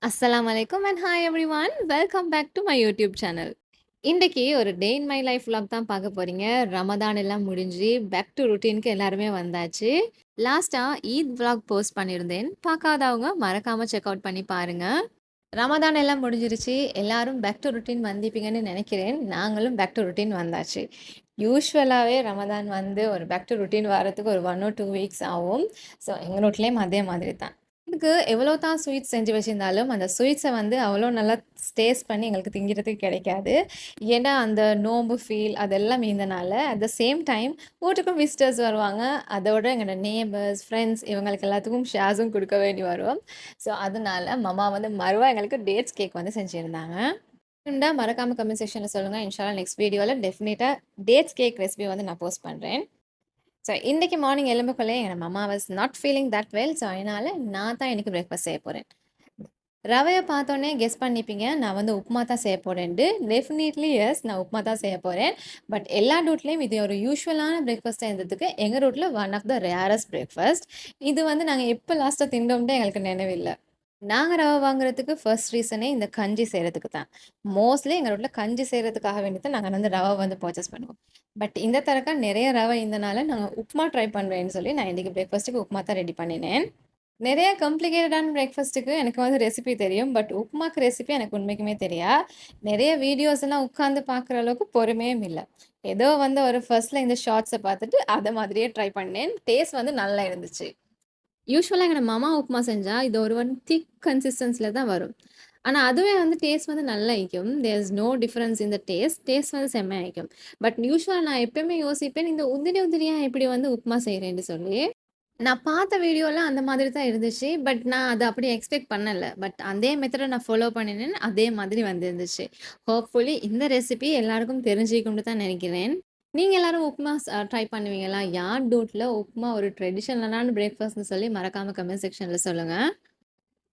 அஸ்ஸலாமு அலைக்கும் and hi everyone. Welcome back to my YouTube channel. இன்றைக்கி ஒரு day in my life vlog தான் பார்க்க போறீங்க. ரமதான் எல்லாம் முடிஞ்சு பேக் டு ரொட்டீனுக்கு எல்லாருமே வந்தாச்சு. லாஸ்ட்டா ஈத் vlog போஸ்ட் பண்ணியிருந்தேன். பார்க்காதவங்க மறக்காம செக் அவுட் பண்ணி பாருங்க. ரமதான் எல்லாம் முடிஞ்சிருச்சு. எல்லாரும் பேக் டு ரொட்டீன் வந்திருப்பீங்கன்னு நினைக்கிறேன். நாங்களும் பேக் டு ரொட்டீன் வந்தாச்சு. யூசுவலாகவே ரமதான் வந்து ஒரு பேக் டு ரொட்டீன் வரதுக்கு ஒரு 1 or 2 வீக்ஸ் ஆகும். ஸோ எங்கள் வீட்லேயும் அதே மாதிரி தான். இதுக்கு எவ்வளோ தான் ஸ்வீட்ஸ் செஞ்சு வச்சிருந்தாலும், அந்த ஸ்வீட்ஸை வந்து அவ்வளோ நல்லா டேஸ்ட் பண்ணி எங்களுக்கு திங்கிறதுக்கு கிடைக்காது. ஏன்னா, அந்த நோம்பு ஃபீல் அதெல்லாம் மீந்தனால, அட் த சேம் டைம் வீட்டுக்கும் விசிட்டர்ஸ் வருவாங்க. அதோட எங்களோட நேபர்ஸ், ஃப்ரெண்ட்ஸ் இவங்களுக்கு எல்லாத்துக்கும் ஷேர்ஸும் கொடுக்க வேண்டி வரும். ஸோ, அதனால மம்மா வந்து மறுவா எங்களுக்கு டேட்ஸ் கேக் வந்து செஞ்சிருந்தாங்க. இருந்தா மறக்காம கமெண்ட் செக்ஷன்ல சொல்லுங்க. இன்ஷா அல்லாஹ் நெக்ஸ்ட் வீடியோல டெஃபினட்டா டேட்ஸ் கேக் ரெசிபி வந்து நான் போஸ்ட் பண்றேன். ஸோ இன்றைக்கி மார்னிங் எழும்பக்குள்ளே எங்கள் mamma was not feeling that well. So அதனால் நான் தான் எனக்கு பிரேக்ஃபாஸ்ட் செய்ய போகிறேன். ரவையை பார்த்தோன்னே கெஸ் பண்ணிப்பீங்க நான் வந்து உப்புமா தான் செய்ய போகிறேன்ட்டு. டெஃபினெட்லி எஸ், நான் உப்புமா தான் செய்ய போகிறேன். பட் எல்லா ரூட்லேயும் இது ஒரு யூஸ்வலான பிரேக்ஃபாஸ்ட்டாக இருந்ததுக்கு எங்கள் ரூட்டில் one of the rarest breakfast. இது வந்து நாங்கள் எப்போ லாஸ்ட்டாக திண்டோம்ட்டு எங்களுக்கு நினைவில்லை. நாங்கள் ரவை வாங்குறதுக்கு ஃபர்ஸ்ட் ரீசனே இந்த கஞ்சி செய்கிறதுக்கு தான். மோஸ்ட்லி எங்கள் வீட்டில் கஞ்சி செய்கிறதுக்காக வேண்டி தான் நாங்கள் வந்து ரவை வந்து பர்ச்சேஸ் பண்ணுவோம். பட் இந்த தடவை நிறைய ரவை இருந்தனால நாங்கள் உப்புமா ட்ரை பண்ணுறேன்னு சொல்லி நான் இன்றைக்கி பிரேக்ஃபாஸ்ட்டுக்கு உப்புமா தான் ரெடி பண்ணினேன். நிறைய காம்ப்ளிகேட்டடான பிரேக்ஃபாஸ்ட்டுக்கு எனக்கு வந்து ரெசிபி தெரியும். பட் உப்புமாக்கு ரெசிபி எனக்கு உண்மைக்குமே தெரியா. நிறைய வீடியோஸ் எல்லாம் உட்காந்து பார்க்குற அளவுக்கு பொறுமையும் இல்லை. ஏதோ வந்து ஒரு ஃபர்ஸ்ட்டில் இந்த ஷார்ட்ஸை பார்த்துட்டு அதை மாதிரியே ட்ரை பண்ணேன். டேஸ்ட் வந்து நல்லா இருந்துச்சு. யூசுவலாக எங்கள் மாமா உப்புமா செஞ்சால் இது ஒரு திக் கன்சிஸ்டன்ஸில் தான் வரும். ஆனால் அதுவே வந்து டேஸ்ட் வந்து நல்லா ஆயிக்கும். தேர் இஸ் நோ டிஃப்ரென்ஸ் இந்த டேஸ்ட் வந்து செம்மையாக ஆயிக்கும். பட் யூஸ்வலாக நான் எப்பயுமே யோசிப்பேன் இந்த உதிரி உதிரியாக எப்படி வந்து உப்புமா செய்கிறேன்னு சொல்லி. நான் பார்த்த வீடியோலாம் அந்த மாதிரி தான் இருந்துச்சு. பட் நான் அதை அப்படி எக்ஸ்பெக்ட் பண்ணலை. பட் அதே மெத்தடை நான் ஃபாலோ பண்ணினேன். அதே மாதிரி வந்துருந்துச்சு. ஹோப்ஃபுல்லி இந்த ரெசிபி எல்லாருக்கும் தெரிஞ்சுக்கணும்னு தான் நினைக்கிறேன். நீங்க எல்லாரும் உப்புமா ட்ரை பண்ணுவீங்களா? யார் டூட்ல உப்புமா ஒரு ட்ரெடிஷனலான பிரேக்ஃபாஸ்ட்ன்னு சொல்லி மறக்காம கமெண்ட் செக்ஷன்ல சொல்லுங்க.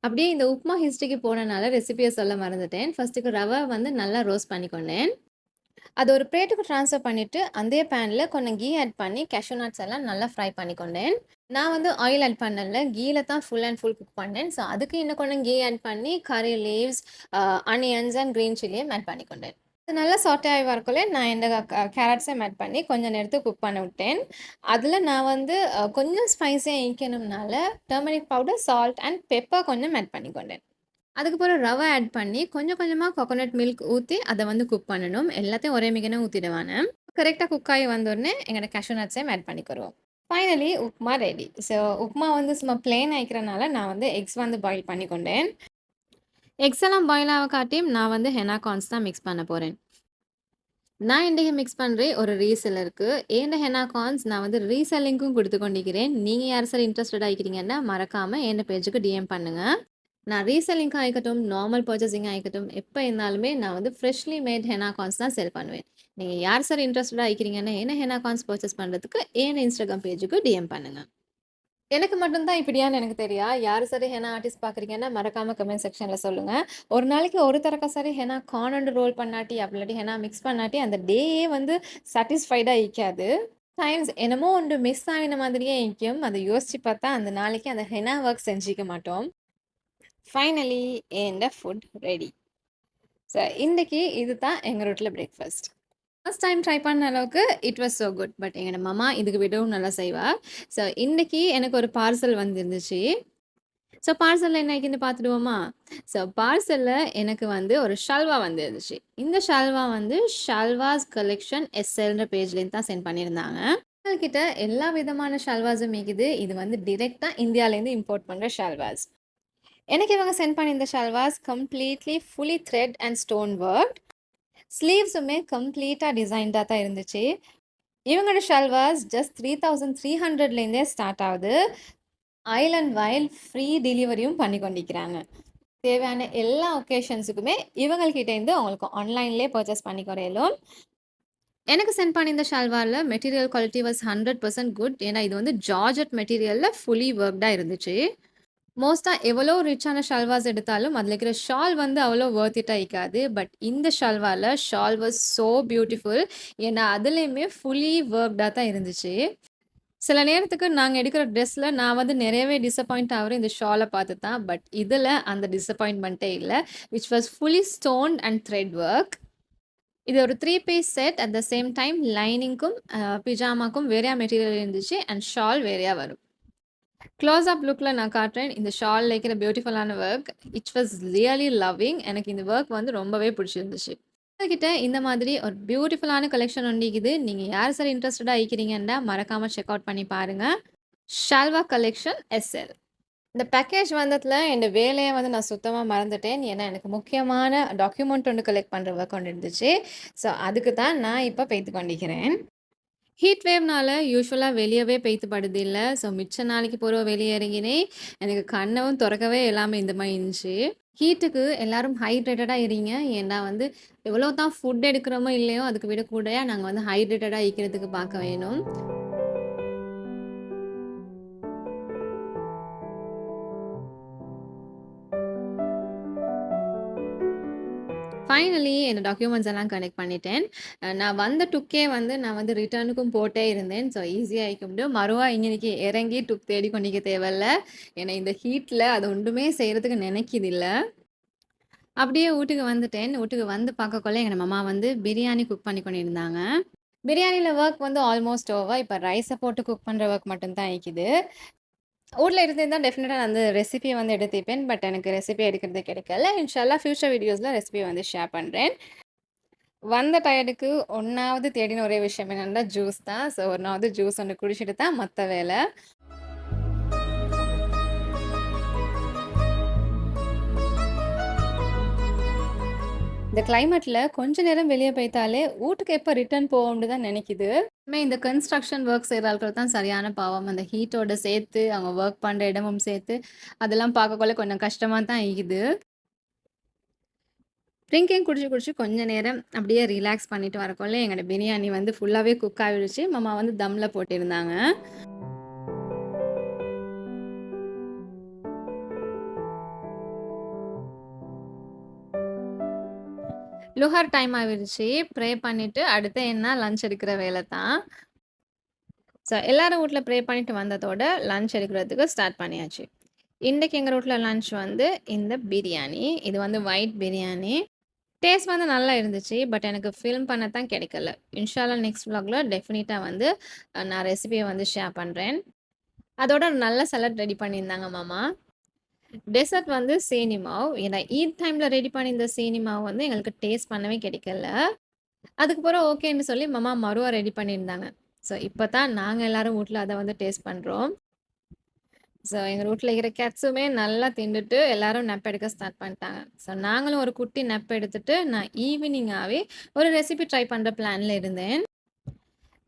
அப்படியே இந்த உப்புமா ஹிஸ்ட்ரிக்கு போனனால ரெசிபியை சொல்ல மறந்துட்டேன். ஃபர்ஸ்ட்டுக்கு ரவை வந்து நல்லா ரோஸ்ட் பண்ணிக்கொண்டேன். அது ஒரு பிளேட்டுக்கு ட்ரான்ஸ்ஃபர் பண்ணிவிட்டு அதே பேனில் கொஞ்சம் கீ ஆட் பண்ணி கேஷ்யூ நட்ஸ் எல்லாம் நல்லா ஃப்ரை பண்ணிக்கொண்டேன். நான் வந்து ஆயில் ஆட் பண்ணல. கீல தான் ஃபுல் அண்ட் ஃபுல் குக் பண்ணேன். ஸோ அதுக்கு இன்னும் கொஞ்சம் கீ ஆட் பண்ணி curry leaves, onions and green சில்லியும் ஆட் பண்ணிக்கொண்டேன். அது நல்லா சாட்டே ஆகி வரக்குள்ளே நான் இந்த கேரட்ஸையும் ஆட் பண்ணி கொஞ்சம் நேரத்துக்கு குக் பண்ண விட்டேன். அதில் நான் வந்து கொஞ்சம் ஸ்பைஸியாக இக்கணும்னால turmeric powder, salt and pepper கொஞ்சம் ஆட் பண்ணிக்கொண்டேன். அதுக்கப்புறம் ரவை ஆட் பண்ணி கொஞ்சம் கொஞ்சமாக கோகோனட் மில்க் ஊற்றி அதை வந்து குக் பண்ணணும். எல்லாத்தையும் ஒரே மிகனே ஊற்றிடுவானு. கரெக்டாக குக் ஆகி வந்தோடனே எங்களோட கேஷ்யூ நட்ஸையும் ஆட் பண்ணிக்கிறோம். Finally upma ready. So upma வந்து சும்மா பிளெயின் ஆகிக்கிறனால நான் வந்து எக்ஸ் வந்து பாயில் பண்ணிக்கொண்டேன். எக்ஸ் எல்லாம் பாயில் ஆக காட்டியும் நான் வந்து ஹெனா கார்ன்ஸ் தான் மிக்ஸ் பண்ண போகிறேன். நான் இன்றைக்கி மிக்ஸ் பண்ணுறேன் ஒரு ரீசெல்லருக்கு. ஏன்ட ஹெனா கார்ன்ஸ் நான் வந்து ரீசெல்லிங்க்கும் கொடுத்து கொண்டிருக்கிறேன். நீங்கள் யார் சார் இன்ட்ரெஸ்டட் ஆகிக்கிறீங்கன்னா மறக்காமல் என் பேஜுக்கு டிஎம் பண்ணுங்கள். நான் ரீசெல்லிங்காக ஆகிக்கட்டும், நார்மல் பர்ச்சேசிங் ஆகிக்கட்டும், எப்போ இருந்தாலுமே நான் வந்து ஃப்ரெஷ்லி மேட் ஹெனா கார்ன்ஸ் தான் செல் பண்ணுவேன். நீங்கள் யார் சார் இன்ட்ரெஸ்டடாக ஆகிக்கிறீங்கன்னா என்ன ஹெனா கார்ன்ஸ் பர்ச்சேஸ் பண்ணுறதுக்கு என் இன்ஸ்டாகிராம் பேஜுக்கு டிஎம் பண்ணுங்கள். எனக்கு மட்டும் தான் இப்படியான்னு எனக்கு தெரியா. யார் சரி ஹெனா ஆர்டிஸ்ட் பார்க்குறீங்கன்னா மறக்காம கமெண்ட் செக்ஷனில் சொல்லுங்கள். ஒரு நாளைக்கு ஒரு தடக்க சரி ஹெனா கார்ன் ரோல் பண்ணாட்டி அப்படி ஹெனா மிக்ஸ் பண்ணாட்டி அந்த டேயே வந்து சாட்டிஸ்ஃபைடாக இருக்காது. டைம்ஸ் என்னமோ ஒன்று மிஸ் ஆகின மாதிரியே இருக்கும். அதை யோசித்து பார்த்தா அந்த நாளைக்கு அந்த ஹெனா ஒர்க் செஞ்சிக்க மாட்டோம். ஃபைனலி என் ஃபுட் ரெடி. ஸோ இன்றைக்கி இது தான் எங்கள் வீட்டில் பிரேக்ஃபாஸ்ட். ஃபர்ஸ்ட் டைம் ட்ரை பண்ண அளவுக்கு it was so good. But எங்களோட மாமா இதுக்கு விடவும் நல்லா செய்வாள். ஸோ இன்றைக்கி எனக்கு ஒரு பார்சல் வந்துருந்துச்சு. ஸோ பார்சலில் என்ன இருக்குன்னு பார்த்துடுவோமா? ஸோ பார்சலில் எனக்கு வந்து ஒரு ஷல்வா வந்துருந்துச்சு. இந்த ஷல்வா வந்து ஷல்வாஸ் கலெக்ஷன் எஸ்எல்ன்ற பேஜ்லேருந்து தான் சென்ட் பண்ணியிருந்தாங்க. கிட்ட எல்லா விதமான ஷல்வாஸும் இருக்குது. இது வந்து டிரெக்டாக இந்தியாவிலேருந்து இம்போர்ட் பண்ணுற ஷல்வாஸ். எனக்கு இவங்க சென்ட் பண்ணியிருந்த salwars completely fully thread and stone work. ஸ்லீவ்ஸுமே கம்ப்ளீட்டாக டிசைன்டாக தான் இருந்துச்சு. இவங்களோட ஷல்வாஸ் ஜஸ்ட் 3300லேருந்தே ஸ்டார்ட் ஆகுது. ஐலண்ட் வைல் ஃப்ரீ டெலிவரியும் பண்ணி கொண்டிருக்கிறாங்க. தேவையான எல்லா ஒகேஷன்ஸுக்குமே இவங்கள்கிட்டேருந்து அவங்களுக்கு ஆன்லைன்லேயே பர்ச்சேஸ் பண்ணி குறையலும். எனக்கு சென்ட் பண்ணியிருந்த ஷல்வாரில் மெட்டீரியல் குவாலிட்டி வாஸ் 100% குட். ஏன்னா இது வந்து ஜார்ஜட் மெட்டீரியலில் ஃபுல்லி ஒர்க்டாக இருந்துச்சு. மோஸ்ட்டாக எவ்வளோ ரிச்சான ஷல்வாஸ் எடுத்தாலும் அதில் இருக்கிற ஷால் வந்து அவ்வளோ ஒர்த் இட்டாக இருக்காது. பட் இந்த ஷல்வாரில் ஷால் வாஸ் ஸோ பியூட்டிஃபுல். ஏன்னா அதுலேயுமே ஃபுல்லி ஒர்க்டாக தான் இருந்துச்சு. சில நேரத்துக்கு நாங்க எடுக்கிற ட்ரெஸ்ல நான் வந்து நிறையவே டிசப்பாயிண்ட் ஆகுறேன் இந்த ஷால பார்த்து தான். பட் இதுல அந்த டிசப்பாயின்ட்மென்ட்டே இல்ல. Which was fully stone and thread work. இது ஒரு 3 piece set. At the same time லைனிங்க்கும், பிஜாமாக்கும் வேறையா மெட்டீரியல் இருந்துச்சு. அண்ட் ஷால் வேறையா வரும். க்ளோஸ் அப் லுக்ல நான் காட்டுறேன். இந்த ஷால்ல இருக்கிற பியூட்டிஃபுல்லான work. It was really loving. எனக்கு இந்த ஒர்க் வந்து ரொம்பவே பிடிச்சிருந்துச்சு. உங்ககிட்ட இந்த மாதிரி ஒரு பியூட்டிஃபுல்லான கலெக்ஷன் ஒண்ணு இருக்குது. நீங்க யார் சார் இன்ட்ரெஸ்டடா இருக்கிறீங்கன்னா, மறக்காம செக் அவுட் பண்ணி பாருங்க. ஷால்வா கலெக்ஷன் எஸ்எல். இந்த பேக்கேஜ் வந்ததுல என் வேலைய வந்து நான் சுத்தமா மறந்துட்டேன். ஏன்னா, எனக்கு முக்கியமான டாக்குமெண்ட் ஒண்ணு கலெக்ட் பண்ற ஒர்க் ஒண்ணு இருந்துச்சு. ஸோ, அதுக்கு தான் நான் இப்ப பெய்த்து கொண்டிருக்கிறேன். ஹீட் வேவ்னால யூசுவலா வெளியவே பெய்த்து படுதில்ல. ஸோ, மிச்ச நாளைக்கு பூரா வெளிய இறங்கினேன். எனக்கு கண்ணவும் தொறக்கவே இல்லாம இந்த மாரி இருந்துச்சு. ஹீட்டுக்கு எல்லாரும் ஹைட்ரேட்டடா இருங்க. ஏன்னா வந்து எவ்வளோ தான் ஃபுட் எடுக்கிறோமோ இல்லையோ, அதுக்கு விட கூடயா நாங்க வந்து ஹைட்ரேட்டடா இருக்கிறதுக்கு பார்க்க வேணும். ஃபைனலி என்னோட டாக்குமெண்ட்ஸ் எல்லாம் கலெக்ட் பண்ணிட்டேன். நான் வந்த டுக்கே வந்து நான் வந்து ரிட்டர்னுக்கும் போட்டே இருந்தேன். ஸோ ஈஸியா ஆயிக்கும்டு. மறுவா இங்கனைக்கு இறங்கி டுக் தேடி கொண்டிக்க தேவையில்ல. ஏன்னா இந்த ஹீட்ல அது ஒன்றுமே செய்றதுக்கு நினைக்கிதில்ல. அப்படியே வீட்டுக்கு வந்துட்டேன். வீட்டுக்கு வந்து பார்க்கக்குள்ள எங்க மம்மா வந்து பிரியாணி குக் பண்ணி கொண்டிருந்தாங்க. பிரியாணில வொர்க் வந்து ஆல்மோஸ்ட் ஓவர். இப்ப ரைஸ போட்டு குக் பண்ற வொர்க் மட்டும் தான் இருக்குது. ஊர்ல இருந்திருந்தா டெஃபினட்டா நான் அந்த ரெசிபிய வந்து எடுத்திருப்பேன். பட் எனக்கு ரெசிபி எடுக்கிறது கிடைக்கல. இன்ஷா ஃபியூச்சர் வீடியோஸ்ல ரெசிபி வந்து ஷேர் பண்றேன். வந்த டயர்டுக்கு ஒண்ணாவது தேடின ஒரே விஷயம் என்னன்னா ஜூஸ் தான். ஸோ ஒண்ணாவது ஜூஸ் ஒண்ணு குடிச்சிட்டு தான் மத்த வேல. இந்த கிளைமேட்ல கொஞ்ச நேரம் வெளிய போய்த்தாலே, வூட்டுக்கு எப்ப ரிட்டர்ன் போவோம்னு தான் நெனைக்குது. இந்த கன்ஸ்ட்ரக்ஷன் ஒர்க் செய்ற ஆட்கள் தான் சரியான பாவம். அந்த ஹீட்டோட சேர்த்து, அவங்க ஒர்க் பண்ற இடமும் சேர்த்து, அதெல்லாம் பார்க்கக்குள்ள கொஞ்சம் கஷ்டமா தான் இருக்குது. ட்ரிங்கையும் குடிச்சு, குடிச்சு கொஞ்ச நேரம் அப்படியே ரிலாக்ஸ் பண்ணிட்டு வரக்குள்ள, எங்களோட பிரியாணி வந்து ஃபுல்லாவே குக் ஆகிடுச்சு. மாமா வந்து தம்ல போட்டிருந்தாங்க. லுஹர் டைம் ஆகிடுச்சு. ப்ரே பண்ணிட்டு, அடுத்து என்ன லஞ்ச் எடுக்கிற வேல தான். ஸோ எல்லாரும் வீட்ல ப்ரே பண்ணிட்டு வந்ததோட, லஞ்ச் எடுக்கிறதுக்கு ஸ்டார்ட் பண்ணியாச்சு. இன்னைக்கு எங்க வீட்ல லஞ்ச் வந்து இந்த பிரியாணி. இது வந்து ஒயிட் பிரியாணி. டேஸ்ட் வந்து நல்லா இருந்துச்சு. பட் எனக்கு ஃபில்ம் பண்ண தான் கிடைக்கல. இன்ஷா நெக்ஸ்ட் விலாக்ல டெஃபினிட்டா வந்து நான் ரெசிபிய வந்து ஷேர் பண்றேன். அதோட ஒரு நல்ல சலாட் ரெடி பண்ணியிருந்தாங்க மாமா. டெசர்ட் வந்து சேனி மாவு. ஏன்னா ஈத் டைம்ல ரெடி பண்ணியிருந்த சேனி மாவு வந்து எங்களுக்கு டேஸ்ட் பண்ணவே கிடைக்கல. அதுக்கப்புறம் ஓகேன்னு சொல்லி மாமா மறுவா ரெடி பண்ணியிருந்தாங்க. ஸோ இப்ப தான் நாங்க எல்லாரும் வீட்ல அத வந்து டேஸ்ட் பண்றோம். ஸோ எங்க வீட்ல இருக்கிற கேட்ஸுமே நல்லா தின்னுட்டு எல்லாரும் நெப் எடுக்க ஸ்டார்ட் பண்ணிட்டாங்க. ஸோ நாங்களும் ஒரு குட்டி நெப் எடுத்துட்டு, நான் ஈவினிங்காவே ஒரு ரெசிபி ட்ரை பண்ற பிளான்ல இருந்தேன்.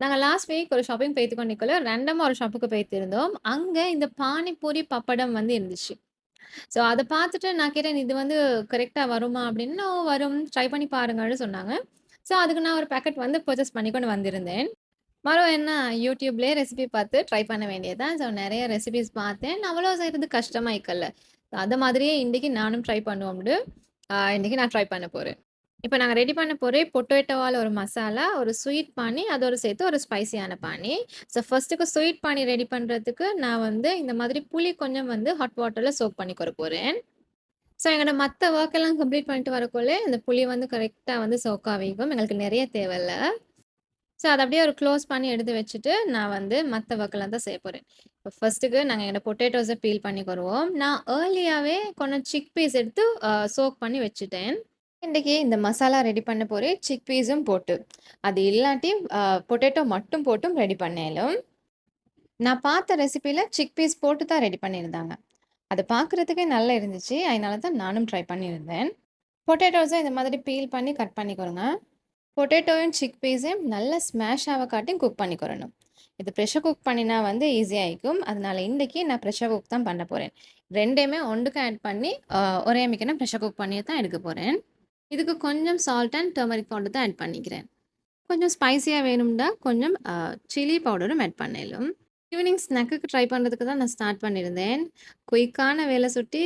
நாங்க லாஸ்ட் வீக் ஒரு ஷாப்பிங் போய்த்துக்கொண்டு நிக்கல. ரேண்டமா ஒரு ஷாப்புக்கு போய்த்திருந்தோம். அங்க இந்த பானிபூரி பப்படம் வந்து இருந்துச்சு. ஸோ அத பார்த்துட்டு நான் கேட்டேன், "இது வந்து கரெக்ட்டா வருமா?" அப்படின்னு. வரும். ட்ரை பண்ணி பாருங்கன்னு சொன்னாங்க." ஸோ அதுக்கு நான் ஒரு பாக்கெட் வந்து பர்ச்சேஸ் பண்ணிக்கொண்டு வந்திருந்தேன். மறுவ என்ன யூடியூப்லயே ரெசிபி பார்த்து ட்ரை பண்ண வேண்டியது தான். ஸோ நெறைய ரெசிபீஸ் பார்த்தேன். அவ்வளோ செய்றது கஷ்டமா இல்ல. அத மாதிரியே இன்னைக்கு நானும் ட்ரை பண்ணுவோம்டு, இன்னைக்கு நான் ட்ரை பண்ண போறேன். இப்ப நாங்க ரெடி பண்ண போறேன் பொட்டேட்டோவால ஒரு மசாலா, ஒரு ஸ்வீட் பானி, அதோட சேர்த்து ஒரு ஸ்பைசியான பானி. ஸோ ஃபர்ஸ்ட்டுக்கு ஸ்வீட் பானி ரெடி பண்றதுக்கு நான் வந்து இந்த மாதிரி புளி கொஞ்சம் வந்து ஹாட் வாட்டர்ல சோக் பண்ணிக்கொற போறேன். ஸோ எங்களோட மத்த வொர்க் எல்லாம் கம்ப்ளீட் பண்ணிட்டு வரக்குள்ள, இந்த புளி வந்து கரெக்ட்டா வந்து சோக் ஆகிக்கும். எங்களுக்கு நெறைய தேவையில்ல. ஸோ அத அப்படியே ஒரு க்ளோஸ் பண்ணி எடுத்து வச்சுட்டு, நான் வந்து மத்த வொர்க்லாம் தான் செய்ய போறேன். இப்போ ஃபர்ஸ்ட்டுக்கு நாங்க எங்களோட பொட்டேட்டோஸ பீல் பண்ணிக்குருவோம். நான் ஏர்லியாவே கொஞ்சம் சிக் பீஸ் எடுத்து சோக் பண்ணி வச்சுட்டேன். இன்னைக்கு இந்த மசாலா ரெடி பண்ண போறேன். சிக் பீஸும் போட்டு. அது இல்லாட்டி பொட்டேட்டோ மட்டும் போட்டும் ரெடி பண்ணேலும். நான் பார்த்த ரெசிபில சிக் பீஸ் போட்டு தான் ரெடி பண்ணியிருந்தாங்க. அது பார்க்குறதுக்கே நல்லா இருந்துச்சு. அதனால தான் நானும் ட்ரை பண்ணியிருந்தேன். பொட்டேட்டோஸ இந்த மாதிரி பீல் பண்ணி கட் பண்ணிக்கோங்க. பொட்டேட்டோவும் சிக் பீஸையும் நல்லா ஸ்மாஷ் ஆவக்காட்டியும் குக் பண்ணிக்கிறணும். இது ப்ரெஷர் குக் பண்ணினா வந்து ஈஸியா ஆயிக்கும். அதனால இன்னைக்கு நான் ப்ரெஷர் குக் தான் பண்ண போறேன். 2யுமே ஒண்டுக்கு ஆட் பண்ணி ஒரே அமைக்கு நான் ப்ரெஷர் குக் பண்ணி தான் எடுக்க போறேன். இதுக்கு கொஞ்சம் சால்ட் அண்ட் டர்மரிக் பவுடர் தான் ஆட் பண்ணிக்கிறேன். கொஞ்சம் ஸ்பைசியா வேணும்னா கொஞ்சம் சில்லி பவுடரும் ஆட் பண்ணிடலாம். ஈவினிங் ஸ்நாக்குக்கு ட்ரை பண்ணுறதுக்கு தான் நான் ஸ்டார்ட் பண்ணியிருந்தேன். குயிக்கான வேலை சுட்டி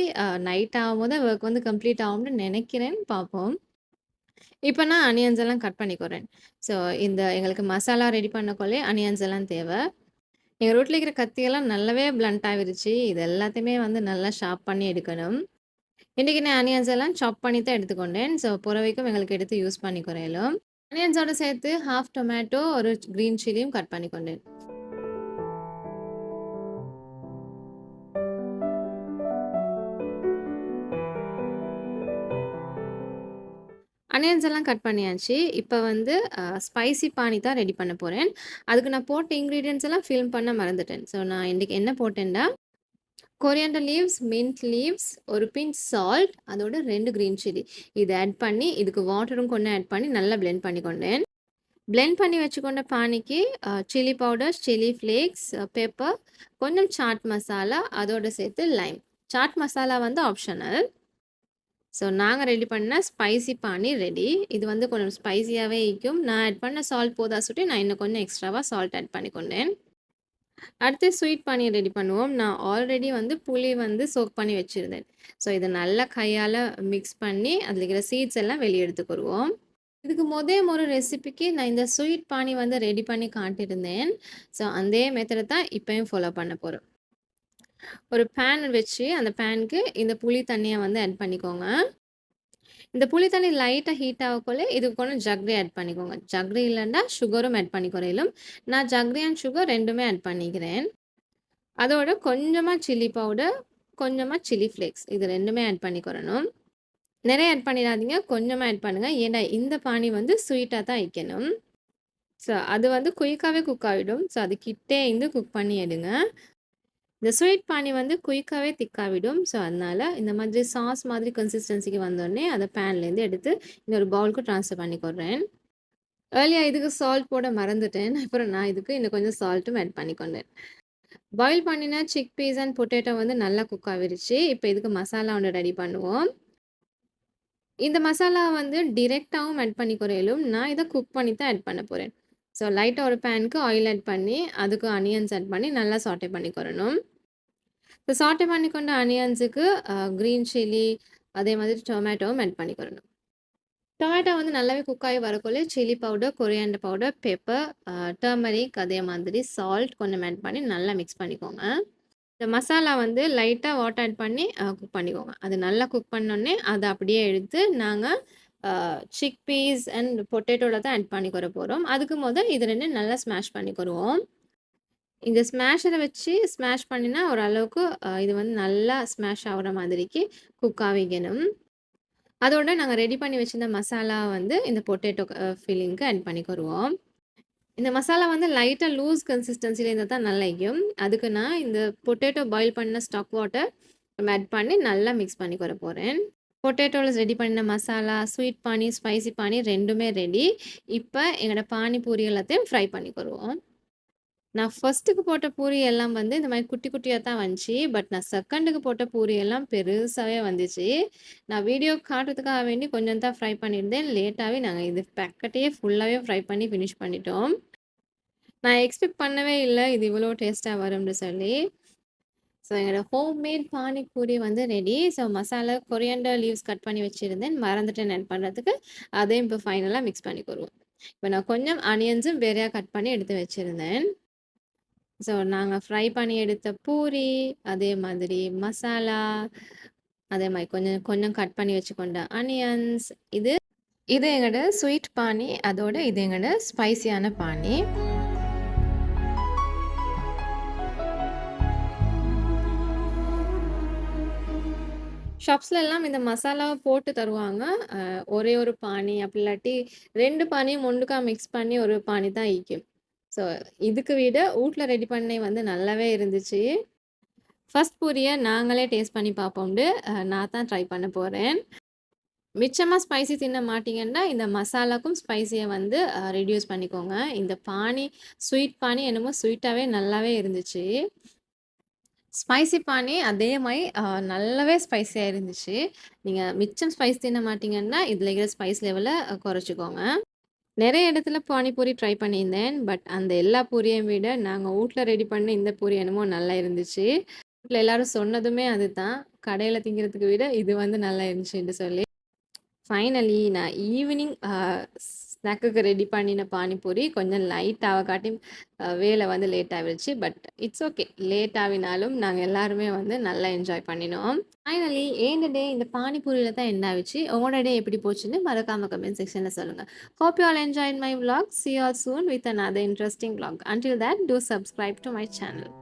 நைட் ஆகும்போது ஒர்க் வந்து கம்ப்ளீட் ஆகும்னு நினைக்கிறேன். பார்ப்போம். இப்ப நான் அனியன்ஸ் எல்லாம் கட் பண்ணிக்கிறேன். ஸோ இந்த எங்களுக்கு மசாலா ரெடி பண்ணக்குள்ளே அனியன்ஸ் எல்லாம் தேவை. எங்க ரோட்ல இருக்கிற கத்தியெல்லாம் நல்லாவே பிளண்ட் ஆவிருச்சு. இது எல்லாத்தையுமே வந்து நல்லா ஷார்ப் பண்ணி எடுக்கணும். இன்னைக்கு நான் ஆனியன்ஸ் எல்லாம் சாப் பண்ணி தான் எடுத்துக்கொண்டேன். ஸோ புறவைக்கும் எங்களுக்கு எடுத்து யூஸ் பண்ணிக்கிறேலும். ஆனியன்ஸோட சேர்த்து 1/2 டொமேட்டோ, ஒரு கிரீன் சில்லியும் கட் பண்ணிக்கொண்டேன். ஆனியன்ஸ் எல்லாம் கட் பண்ணியாச்சு. இப்ப வந்து ஸ்பைசி பானி தான் ரெடி பண்ண போறேன். அதுக்கு நான் போட்ட இன்கிரீடியன்ட்ஸ் எல்லாம் ஃபில்ம் பண்ண மறந்துட்டேன். ஸோ நான் இன்னைக்கு என்ன போட்டேன்டா, கொரியாண்டர் லீவ்ஸ், மின்ட் லீவ்ஸ், ஒரு பிஞ்ச் சால்ட், அதோட 2 கிரீன் சில்லி. இத ஆட் பண்ணி, இதுக்கு வாட்டரும் கொஞ்சம் ஆட் பண்ணி நல்லா பிளெண்ட் பண்ணிக்கொண்டேன். பிளெண்ட் பண்ணி வச்சுக்கொண்ட பானிக்கு chilli powder, chilli flakes, pepper, கொஞ்சம் சாட் மசாலா, அதோட சேர்த்து லைம். சாட் மசாலா வந்து ஆப்ஷனல். ஸோ நாங்க ரெடி பண்ண ஸ்பைசி பானி ரெடி. இது வந்து கொஞ்சம் ஸ்பைசியாவே இருக்கும். நான் ஆட் பண்ண சால்ட் போதா சுட்டி நான் இன்னும் கொஞ்சம் எக்ஸ்ட்ராவா சால்ட் ஆட் பண்ணிக்கொண்டேன். அடுத்து ஸ்வீட் பானி ரெடி பண்ணுவோம். நான் ஆல்ரெடி வந்து புளி வந்து சோக் பண்ணி வச்சிருந்தேன். ஸோ இத நல்லா கையால மிக்ஸ் பண்ணி அதில இருக்கிற சீட்ஸ் எல்லாம் வெளிய எடுத்துக்குருவோம். இதுக்கு ஒரு ரெசிபிக்கு நான் இந்த ஸ்வீட் பானி வந்து ரெடி பண்ணி காட்டியிருந்தேன். ஸோ அதே மெத்தட தான் இப்பயும் ஃபாலோ பண்ண போறோம். ஒரு பேன் வச்சு அந்த பேனுக்கு இந்த புளி தண்ணிய வந்து ஆட் பண்ணிக்கோங்க. இந்த புளி தண்ணி லைட்டா ஹீட் ஆகக்குள்ள இதுக்கு கொஞ்சம் ஜாகரி ஆட் பண்ணிக்கோங்க. ஜாகரி இல்லன்னா சுகரும் ஆட் பண்ணிக்கிறேலும். நான் ஜாகரி அண்ட் சுகர் 2மே ஆட் பண்ணிக்கிறேன். அதோட கொஞ்சமா சில்லி பவுடர், கொஞ்சமா சில்லி ஃப்ளேக்ஸ் இது 2மே ஆட் பண்ணிக்கிறணும். நிறைய ஆட் பண்ணிடாதீங்க. கொஞ்சமா ஆட் பண்ணுங்க. ஏன்னா இந்த பானி வந்து ஸ்வீட்டா தான் வைக்கணும். ஸோ அது வந்து குயிக்காவே குக் ஆயிடும். ஸோ அது கிட்டே இருந்து குக் பண்ணி எடுங்க. இந்த ஸ்வீட் பானி வந்து குயிக்காவே திக்காவிடும். ஸோ அதனால இந்த மாதிரி சாஸ் மாதிரி கன்சிஸ்டன்சிக்கு வந்தோனே அத பேன்லேருந்து எடுத்து இன்னொரு பவுலுக்கு ட்ரான்ஸ்ஃபர் பண்ணிக்கிறேன். ஏர்லியா இதுக்கு சால்ட் போட மறந்துட்டேன். அப்புறம் நான் இதுக்கு இன்னும் கொஞ்சம் சால்ட்டும் ஆட் பண்ணிக்கொண்டேன். பாயில் பண்ணின சிக் பீஸ் அண்ட் பொட்டேட்டோ வந்து நல்லா குக் ஆவிருச்சு. இப்ப இதுக்கு மசாலா ஒண்ணு ரெடி பண்ணுவோம். இந்த மசாலா வந்து டைரக்ட்டாவும் ஆட் பண்ணிக்கிறேலும். நான் இத குக் பண்ணி தான் ஆட் பண்ண போறேன். ஸோ லைட்டா ஒரு பேனுக்கு ஆயில் ஆட் பண்ணி, அதுக்கு ஆனியன்ஸ் ஆட் பண்ணி நல்லா சாட்டே பண்ணிக்கிறணும். இப்போ சாட்டே பண்ணிக்கொண்ட ஆனியன்ஸுக்கு கிரீன் சில்லி, அதே மாதிரி டொமேட்டோவும் ஆட் பண்ணிக்கிறணும். டொமேட்டோ வந்து நல்லாவே குக் ஆகி வரக்குள்ள chilli powder, coriander powder, pepper, turmeric, அதே மாதிரி சால்ட் கொஞ்சம் ஆட் பண்ணி நல்லா மிக்ஸ் பண்ணிக்கோங்க. இந்த மசாலா வந்து லைட்டா வாட்டர் ஆட் பண்ணி குக் பண்ணிக்கோங்க. அது நல்லா குக் பண்ணோனே அத அப்படியே எடுத்து நாங்க சிக் பீஸ் அண்ட் பொட்டேட்டோல தான் ஆட் பண்ணிக்கொற போறோம். அதுக்கு இது 2 நல்லா ஸ்மாஷ் பண்ணிக்கிருவோம். இந்த ஸ்மாஷர வச்சு ஸ்மாஷ் பண்ணினா ஓரளவுக்கு இது வந்து நல்லா ஸ்மாஷ் ஆகுற மாதிரிக்கு குக் ஆவிக்கணும். அதோட நாங்க ரெடி பண்ணி வச்சிருந்த மசாலா வந்து இந்த பொட்டேட்டோ ஃபில்லிங்க்கு ஆட் பண்ணிக்கிருவோம். இந்த மசாலா வந்து லைட்டா லூஸ் கன்சிஸ்டன்சில இருந்தா தான் நல்லா இருக்கும். அதுக்கு நான் இந்த பொட்டேட்டோ பாயில் பண்ண ஸ்டாக் வாட்டர் ஆட் பண்ணி நல்லா மிக்ஸ் பண்ணிக்கொற போறேன். பொட்டேட்டோல ரெடி பண்ண மசாலா, ஸ்வீட் பானி, ஸ்பைசி பானி 2மே ரெடி. இப்ப எங்களோட பானி பூரி எல்லாத்தையும் ஃப்ரை பண்ணிக்கிருவோம். நான் ஃபர்ஸ்ட்டுக்கு போட்ட பூரி எல்லாம் வந்து இந்த மாரி குட்டி குட்டியா தான் வந்துச்சு. பட் நான் செகண்டுக்கு போட்ட பூரி எல்லாம் பெருசாவே வந்துச்சு. நான் வீடியோ காட்டுறதுக்காக வேண்டி கொஞ்சம் தான் ஃப்ரை பண்ணியிருந்தேன். லேட்டாவே நாங்க இது பேக்கெட்டையே ஃபுல்லாவே ஃப்ரை பண்ணி ஃபினிஷ் பண்ணிட்டோம். நான் எக்ஸ்பெக்ட் பண்ணவே இல்ல. இது இவ்வளோ டேஸ்ட்டா வரும்னு சொல்லி. ஸோ என்னோட ஹோம்மேட் பானி பூரி வந்து ready. So masala, coriander leaves cut பண்ணி வச்சிருந்தேன். மறந்துட்டேன் ஆட் பண்றதுக்கு. அதையும் இப்போ ஃபைனலா மிக்ஸ் பண்ணிக்கிருவோம். இப்போ நான் கொஞ்சம் ஆனியன்ஸும் வேறையா கட் பண்ணி எடுத்து வச்சிருந்தேன். ஸோ நாங்க ஃப்ரை பண்ணி எடுத்த பூரி, அதே மாதிரி மசாலா, அதே மாரி கொஞ்சம் கொஞ்சம் கட் பண்ணி வச்சுக்கொண்ட ஆனியன்ஸ். இது இது எங்களோட ஸ்வீட் பானி. அதோட இது எங்களோட ஸ்பைசியான பானி. ஷாப்ஸ்ல எல்லாம் இந்த மசாலாவ போட்டு தருவாங்க. ஒரே ஒரு பானி அப்படி இல்லாட்டி 2 பானியும் ஒட்டுக்கா மிக்ஸ் பண்ணி ஒரு பானி தான் ஈக்கும். ஸோ இதுக்கு விட வூட்ல ரெடி பண்ணி வந்து நல்லாவே இருந்துச்சு. ஃபர்ஸ்ட் பூரிய நாங்களே டேஸ்ட் பண்ணி பார்ப்போம்ண்டு நான் தான் ட்ரை பண்ண போறேன். மிச்சமா ஸ்பைசி தின்ன மாட்டீங்கன்னா, இந்த மசாலாக்கும் ஸ்பைசிய வந்து ரெட்யூஸ் பண்ணிக்கோங்க. இந்த பானி ஸ்வீட் பானி என்னமோ ஸ்வீட்டாவே நல்லாவே இருந்துச்சு. ஸ்பைசி பானி அதே மாரி நல்லாவே ஸ்பைசியா இருந்துச்சு. நீங்க மிச்சம் ஸ்பைஸ் தின்ன மாட்டீங்கன்னா, இதுல இருக்கிற ஸ்பைஸ் லெவல குறைச்சுக்கோங்க. நெறைய இடத்துல பானிபூரி ட்ரை பண்ணியிருந்தேன். பட் அந்த எல்லா பூரியும் விட நாங்க வூட்ல ரெடி பண்ண இந்த பூரி என்னமோ நல்லா இருந்துச்சு. வீட்ல எல்லாரும் சொன்னதுமே அதுதான். கடையில திங்கிறதுக்கு விட இது வந்து நல்லா இருந்துச்சுன்னு சொல்லி. ஃபைனலி நான் ஈவினிங் ஸ்நாக்குக்கு ரெடி பண்ணின பானிபூரி கொஞ்சம் லைட் ஆவக்காட்டி வேலை வந்து லேட் ஆகிடுச்சு. But it's okay. லேட் ஆகினாலும் நாங்கள் எல்லாருமே வந்து நல்லா என்ஜாய் பண்ணினோம். ஃபைனலி ஏன் டே இந்த பானிபூரியில் தான் என்ன ஆச்சு. உங்களோட டே எப்படி போச்சுன்னு மறக்காம கமெண்ட் செக்ஷனில் சொல்லுங்கள். Hope you all enjoyed my vlog. See you all soon with another interesting vlog. Until that, do subscribe to my channel.